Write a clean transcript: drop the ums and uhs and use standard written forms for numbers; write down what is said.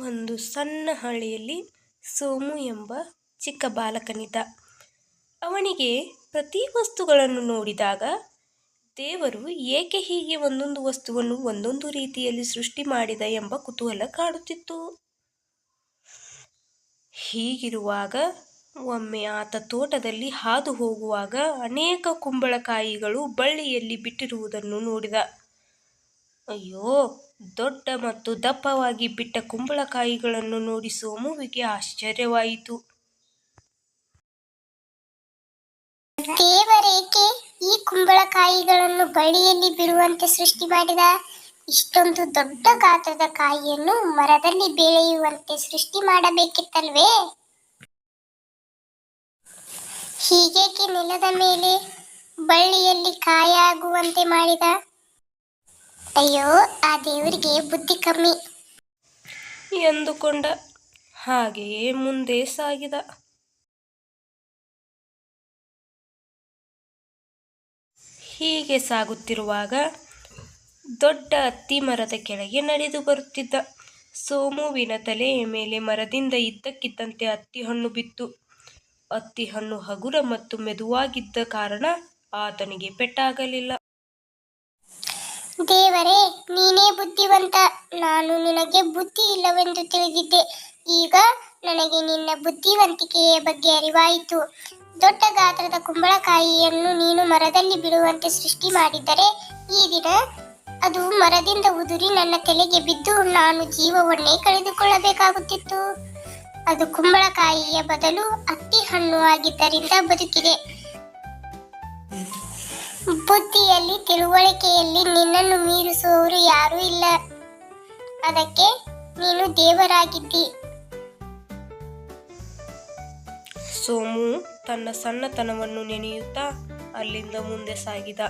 ಒಂದು ಸಣ್ಣ ಹಳ್ಳಿಯಲ್ಲಿ ಸೋಮು ಎಂಬ ಚಿಕ್ಕ ಬಾಲಕನಿದ್ದ. ಅವನಿಗೆ ಪ್ರತಿ ವಸ್ತುಗಳನ್ನು ನೋಡಿದಾಗ ದೇವರು ಏಕೆ ಹೀಗೆ ಒಂದೊಂದು ವಸ್ತುವನ್ನು ಒಂದೊಂದು ರೀತಿಯಲ್ಲಿ ಸೃಷ್ಟಿ ಮಾಡಿದ ಎಂಬ ಕುತೂಹಲ ಕಾಡುತ್ತಿತ್ತು. ಹೀಗಿರುವಾಗ ಒಮ್ಮೆ ಆತ ತೋಟದಲ್ಲಿ ಹಾದು ಹೋಗುವಾಗ ಅನೇಕ ಕುಂಬಳಕಾಯಿಗಳು ಬಳ್ಳಿಯಲ್ಲಿ ಬಿಟ್ಟಿರುವುದನ್ನು ನೋಡಿದ. ಅಯ್ಯೋ, ದೊಡ್ಡ ಮತ್ತು ದಪ್ಪವಾಗಿ ಬಿಟ್ಟ ಕುಂಬಳಕಾಯಿಗಳನ್ನು ನೋಡಿ ಸೋಮುವಿಗೆ ಆಶ್ಚರ್ಯವಾಯಿತು. ದೇವರೇಕೆ ಈ ಕುಂಬಳಕಾಯಿಗಳನ್ನು ಬಳ್ಳಿಯಲ್ಲಿ ಬಿಡುವಂತೆ ಸೃಷ್ಟಿ ಮಾಡಿದ? ಇಷ್ಟೊಂದು ದೊಡ್ಡ ಗಾತ್ರದ ಕಾಯಿಯನ್ನು ಮರದಲ್ಲಿ ಬೆಳೆಯುವಂತೆ ಸೃಷ್ಟಿ ಮಾಡಬೇಕಿತ್ತಲ್ವೇ? ಹೀಗೇಕೆ ನೆಲದ ಮೇಲೆ ಬಳ್ಳಿಯಲ್ಲಿ ಕಾಯಾಗುವಂತೆ ಮಾಡಿದ? ಅಯ್ಯೋ, ಆ ದೇವರಿಗೆ ಬುದ್ಧಿ ಕಮ್ಮಿ ಎಂದುಕೊಂಡ. ಹಾಗೆಯೇ ಮುಂದೆ ಸಾಗಿದ. ಹೀಗೆ ಸಾಗುತ್ತಿರುವಾಗ ದೊಡ್ಡ ಅತ್ತಿ ಮರದ ಕೆಳಗೆ ನಡೆದು ಬರುತ್ತಿದ್ದ. ಸೋಮುವಿನ ತಲೆಯ ಮೇಲೆ ಮರದಿಂದ ಇದ್ದಕ್ಕಿದ್ದಂತೆ ಹಣ್ಣು ಬಿತ್ತು. ಹಣ್ಣು ಹಗುರ ಮತ್ತು ಮೆದುವಾಗಿದ್ದ ಕಾರಣ ಆತನಿಗೆ ಪೆಟ್ಟಾಗಲಿಲ್ಲ. ದೇವರೇ, ನೀನೇ ಬುದ್ಧಿವಂತ. ನಾನು ನಿನಗೆ ಬುದ್ಧಿ ಇಲ್ಲವೆಂದು ತಿಳಿದಿದ್ದೆ. ಈಗ ನನಗೆ ನಿನ್ನ ಬುದ್ಧಿವಂತಿಕೆಯ ಬಗ್ಗೆ ಅರಿವಾಯಿತು. ದೊಡ್ಡ ಗಾತ್ರದ ಕುಂಬಳಕಾಯಿಯನ್ನು ನೀನು ಮರದಲ್ಲಿ ಬಿಡುವಂತೆ ಸೃಷ್ಟಿ ಮಾಡಿದ್ದರೆ ಈ ದಿನ ಅದು ಮರದಿಂದ ಉದುರಿ ನನ್ನ ತಲೆಗೆ ಬಿದ್ದು ನಾನು ಜೀವವನ್ನೇ ಕಳೆದುಕೊಳ್ಳಬೇಕಾಗುತ್ತಿತ್ತು. ಅದು ಕುಂಬಳಕಾಯಿಯ ಬದಲು ಅತ್ತಿ ಹಣ್ಣು ಆಗಿದ್ದರಿಂದ ಬದುಕಿದೆ. ಬುದ್ಧಿಯಲ್ಲಿ, ತಿಳುವಳಿಕೆಯಲ್ಲಿ ನಿನ್ನನ್ನು ಮೀರಿಸುವವರು ಯಾರೂ ಇಲ್ಲ. ಅದಕ್ಕೆ ನೀನು ದೇವರಾಗಿದ್ದಿ. ಸೋಮು ತನ್ನ ಸಣ್ಣತನವನ್ನು ನೆನೆಯುತ್ತಾ ಅಲ್ಲಿಂದ ಮುಂದೆ ಸಾಗಿದ.